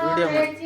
video ಮಾಡಿ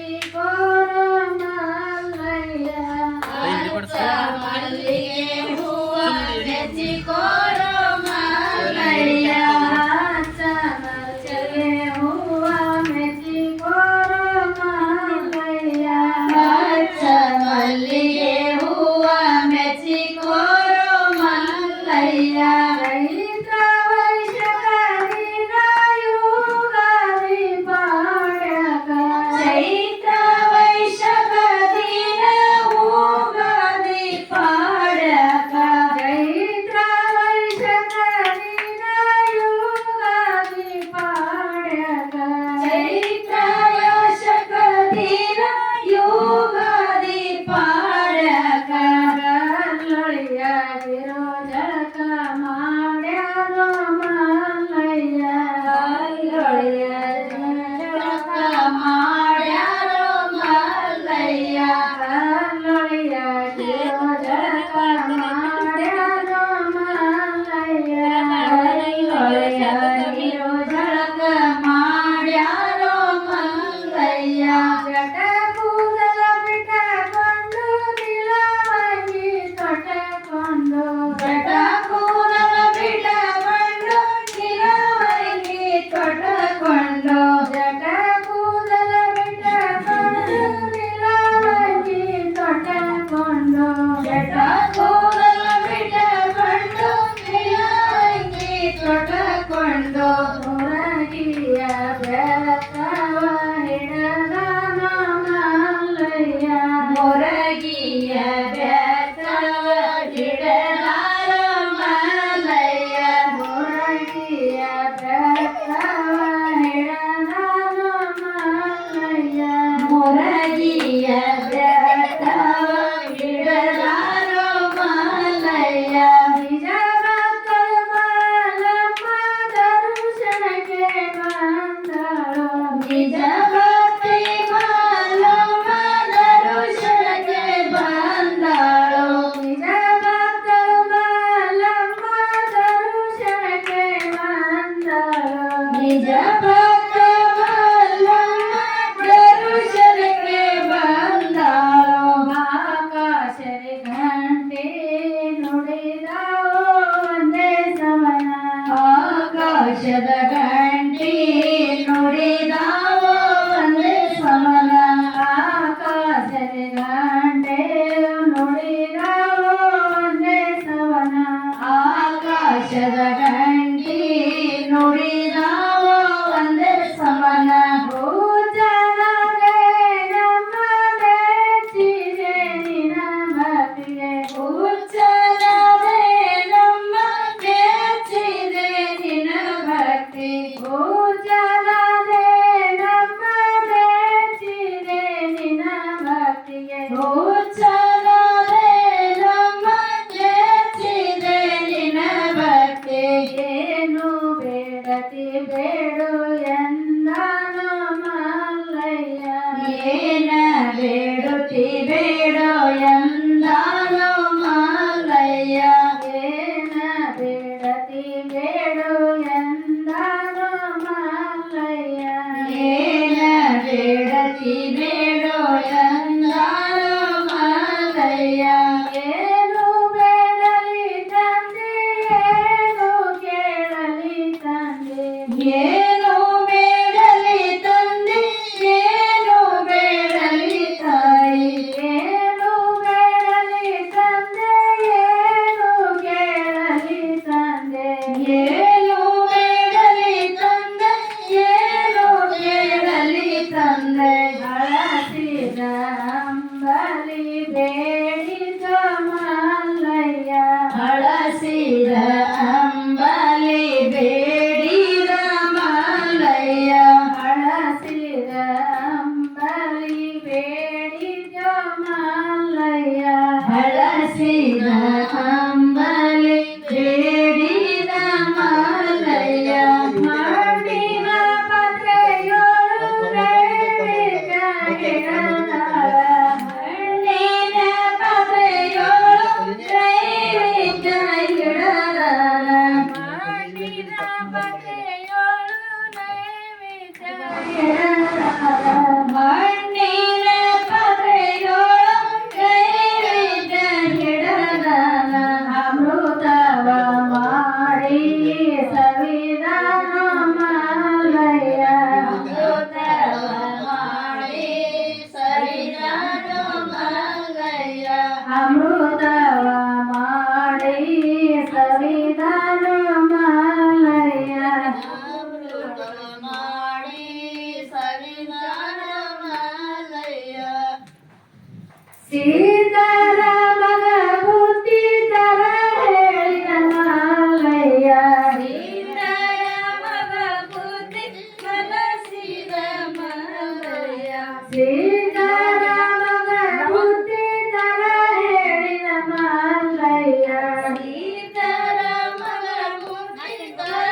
ಸೀತಾರಾಮಗ ಬುದ್ಧಿ ತರ ಹೇಳಿದ ಮಲ್ಲಯ್ಯ ಸೀತಾರಾಮಗ ಬುದ್ಧಿ ಕಲಿಸಿದ ಮಲ್ಲಯ್ಯ ಸೀತಾರಾಮಗ ಬುದ್ಧಿ ತರ ಹೇಳಿದ ಮಲ್ಲಯ್ಯ ಸೀತಾರಾಮಗ ಬುದ್ಧಿ ತರ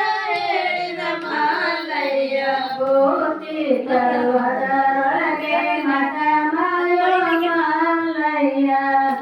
ಹೇಳಿದ ಮಲ್ಲಯ್ಯ ಬುದ್ಧಿ ತರುವುದರೊಳಗೆ ಮಠ ಮಾಯೋ ಮಲ್ಲಯ್ಯ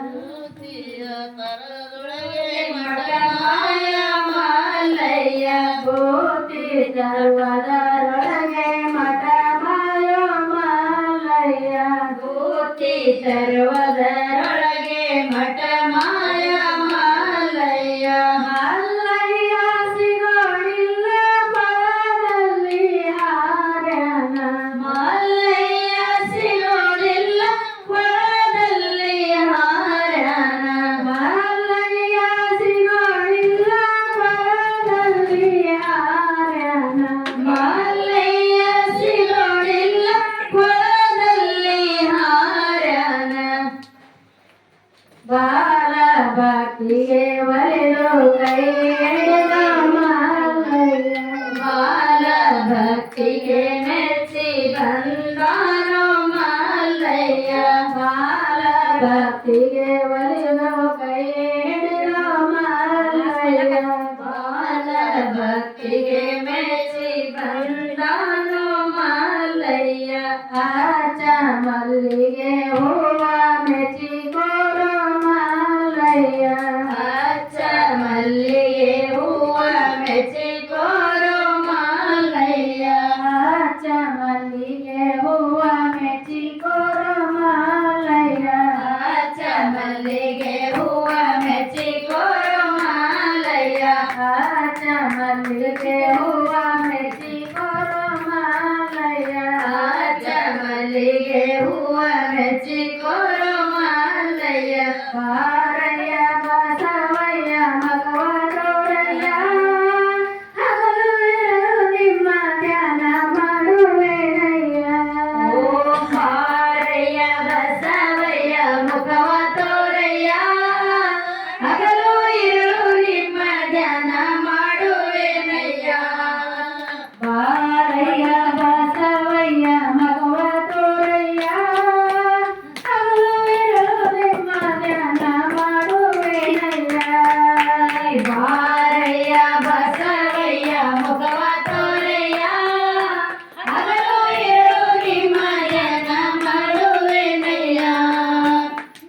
ಬುದ್ಧಿಯ ತರದೊಳಗೆ ಮಠ ಮಾಯ ಮಲ್ಲಯ್ಯ ಬುದ್ಧಿ ತರುವುದರೊಳಗೆ ಮಠ ಮಾಯೋ ಮಲ್ಲಯ್ಯ ಬುದ್ಧಿ ತರುವುದರೊಳಗೆ ಮಠ ಮಾಯ ಮಲ್ಲಯ್ಯ ಮಲ್ಲಯ್ಯ ಸಿಗೋಳಿಲ್ಲ ಪರದಲ್ಲಿ ಹಾರ್ಯಾನ ಮಲ್ಲಯ್ಯ ಸಿಗೋದಿಲ್ಲ ಕೊಳದಲ್ಲಿ ಹಾರ್ಯಾನ ಮಲ್ಲಯ್ಯ ಸಿಗೋಳಿಲ್ಲ ಪರದಲ್ಲಿ ಹಾರ್ಯಾನ ಮಲ್ಲಯ್ಯ ಸಿಗೋದಿಲ್ಲ ಕೊಳದಲ್ಲಿ ಹಾರ್ಯಾನ ಬಾಲ ಭಕ್ತಿಗೆ ಒಲಿದು ಕೈ ಹಿಡಿದ ಮಲ್ಲಯ್ಯ ಬಾಲ ಭಕ್ತಿಗೆ ಮೆಚ್ಚಿ ಬಂದಾನೋ ಮಲ್ಲಯ್ಯ ಬಾಲ ಭಕ್ತಿಗೆ ಒಲಿದು ಕೈ ಹಿಡಿದ ಮಲ್ಲಯ್ಯ ಬಾಲ ಭಕ್ತಿಗೆ ಮೆಚ್ಚಿ ಬಂದಾನೋ ಮಲ್ಲಯ್ಯ ಆಚ ಮಲ್ಲಿಗೆ ಹೂವ ಮೆಚ್ಚಿ ಕೊಡು ಮಲ್ಲಯ್ಯ ಹಚ್ಚ ಮಲ್ಲಿಗೆ ಹೂವ ಮೆಚ್ಚಿ ಕೋರು ಮಲ್ಲಯ್ಯ ಆಚ ಮಲ್ಲಿಗೆ ಹೂವ ಮೆಚ್ಚಿ ಕೊಡು ಮಲ್ಲಯ್ಯ ಹಚ್ಚ ಮಲ್ಲಿಗೆ ಹೂವ ಮೆಚ್ಚಿ ಕೋರು ಮಲ್ಲಯ್ಯ ಆಚ ಮಲ್ಲಿಗೆ ಹೂವ ಮೆಚ್ಚಿ ಕೊಡು ಮಲ್ಲಯ್ಯ ಹಚ್ಚ ಮಲ್ಲಿಗೆ ಹೂವ ಮೆಚ್ಚಿ ಕೋರು ಮಲ್ಲಯ್ಯ ಬಾರಯ್ಯ ಬಸವಯ್ಯ ಮಗವ ತೋರಯ್ಯ ಹಗಲು ಇರಲು ನಿಮ್ಮ ಧ್ಯಾನ ಮಾಡುವೆನಯ್ಯ ಓ ಮಾರಯ್ಯ ಬಸವಯ್ಯ ಮುಖವ ತೋರಯ್ಯ ಹಗಲು ಇರುಳು ನಿಮ್ಮ ಧ್ಯಾನ ಮಾಡುವೆನಯ್ಯ ಬಾರಯ್ಯ ಬಸವಯ್ಯ ಮಗವ ತೋರಯ್ಯ ಹಗಲು ಇರಲು ನಿಮ್ಮ ಧ್ಯಾನ ಮಾಡುವೆನಯ್ಯ ಬಾರಯ್ಯ ಬಸವಯ್ಯ ಮುಖವ ತೋರಯ್ಯ ಹಗಲು ಇರುಳು ನಿಮ್ಮ ಧ್ಯಾನ ಮಾಡುವೆನಯ್ಯ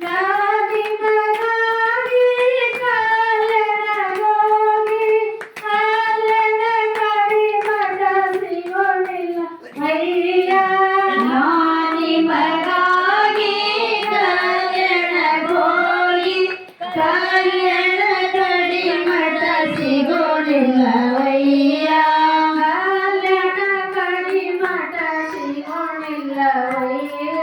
ಗಾಗಿ ಮಗಾಗಿ ಕಾಲೆನಗೋಗಿ ಕಾಲೆನ ಕಡಿ ಮಠ ಸಿಗೋಣಿಲ್ಲ ಅಯ್ಯ ನಿಮಗಾಗಿ ಕಲ್ಯಾಣಗೋಗಿ ಕಲ್ಯಾಣ ಕಡಿ ಮಠ ಸಿಗೋಣಿಲ್ಲವಯ್ಯ ಕಾಲೆನ ಕಡಿ ಮಠ ಸಿಗೋಣಿಲ್ಲ ಅಯ್ಯ